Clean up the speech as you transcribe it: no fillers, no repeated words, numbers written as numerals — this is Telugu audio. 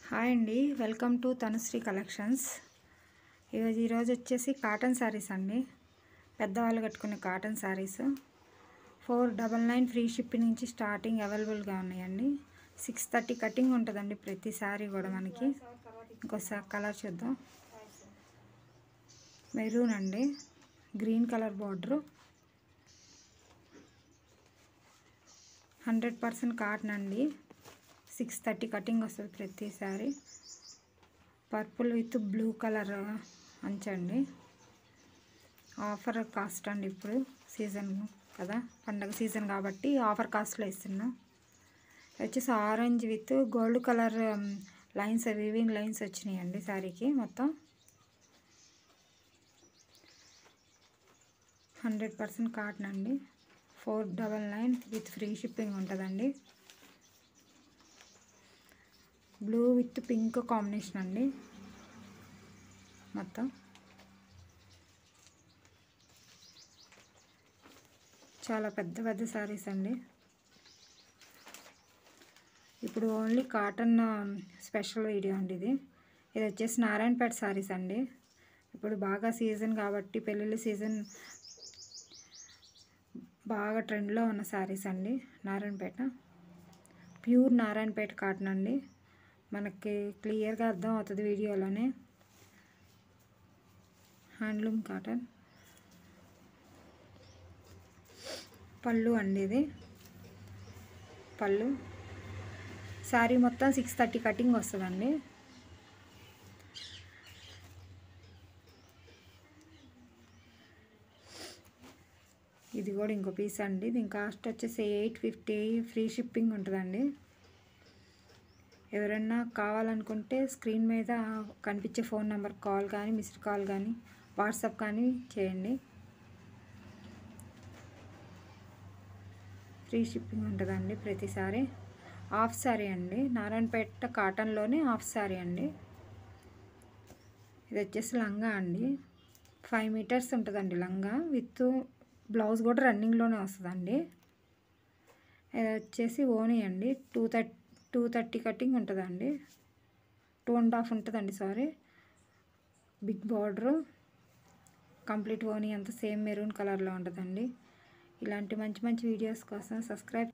హాయ్ అండి, వెల్కమ్ టు తనుశ్రీ కలెక్షన్స్. ఈరోజు వచ్చేసి కాటన్ శారీస్ అండి. పెద్దవాళ్ళు కట్టుకునే కాటన్ శారీస్ 499 ఫ్రీ షిప్పింగ్ నుంచి స్టార్టింగ్ అవైలబుల్గా ఉన్నాయండి. 630 కటింగ్ ఉంటుందండి ప్రతి శారీ కూడా. మనకి ఇంకోసారి కలర్ చూద్దాం. మెరూన్ అండి, గ్రీన్ కలర్ బార్డరు, 100% కాటన్ అండి. 630 కటింగ్ వస్తుంది ప్రతి sari. Purple with blue colour అంచండి. ఆఫర్ కాస్ట్ అండి. ఇప్పుడు సీజన్ కదా, పండగ సీజన్ కాబట్టి ఆఫర్ కాస్ట్లో ఇస్తున్నాం. వచ్చేసి orange with gold colour lines, weaving lines వచ్చినాయండి శారీకి. మొత్తం 100% కాటన్ అండి. 499 విత్ ఫ్రీ షిప్పింగ్ ఉంటుందండి. బ్లూ విత్ పింక్ కాంబినేషన్ అండి. మొత్తం చాలా పెద్ద పెద్ద శారీస్ అండి. ఇప్పుడు ఓన్లీ కాటన్ స్పెషల్ వీడియో అండి ఇది. వచ్చేసి నారాయణపేట శారీస్ అండి. ఇప్పుడు బాగా సీజన్ కాబట్టి, పెళ్ళిళ్ళ సీజన్ బాగా ట్రెండ్లో ఉన్న శారీస్ అండి. నారాయణపేట ప్యూర్ నారాయణపేట కాటన్ అండి. మనకి క్లియర్గా అర్థం అవుతుంది వీడియోలోనే. Handloom cotton. పళ్ళు అండి, ఇది పళ్ళు. శారీ మొత్తం 630 కటింగ్ వస్తుందండి. ఇది కూడా ఇంకో పీస్ అండి. దీని కాస్ట్ వచ్చేసి 850 ఫ్రీ షిప్పింగ్ ఉంటుందండి. ఎవరైనా కావాలనుకుంటే స్క్రీన్ మీద కనిపించే ఫోన్ నెంబర్ కాల్ కానీ, మిస్డ్ కాల్ కానీ, వాట్సాప్ కానీ చేయండి. ఫ్రీ షిప్పింగ్ ఉంటుందండి ప్రతిసారి. హాఫ్ శారీ అండి, నారాయణపేట కాటన్లోనే హాఫ్ శారీ అండి. ఇది వచ్చేసి లంగా అండి. 5 మీటర్స్ ఉంటుందండి లంగా. విత్ బ్లౌజ్ కూడా రన్నింగ్లోనే వస్తుందండి. ఇది వచ్చేసి ఓనీ అండి. 230 కటింగ్ ఉంటుందండి. 2.5 ఉంటుందండి, సారీ. బిగ్ బార్డరు, కంప్లీట్ ఓనీ అంతా సేమ్ మెరూన్ కలర్లో ఉంటుందండి. ఇలాంటి మంచి మంచి వీడియోస్ కోసం సబ్స్క్రైబ్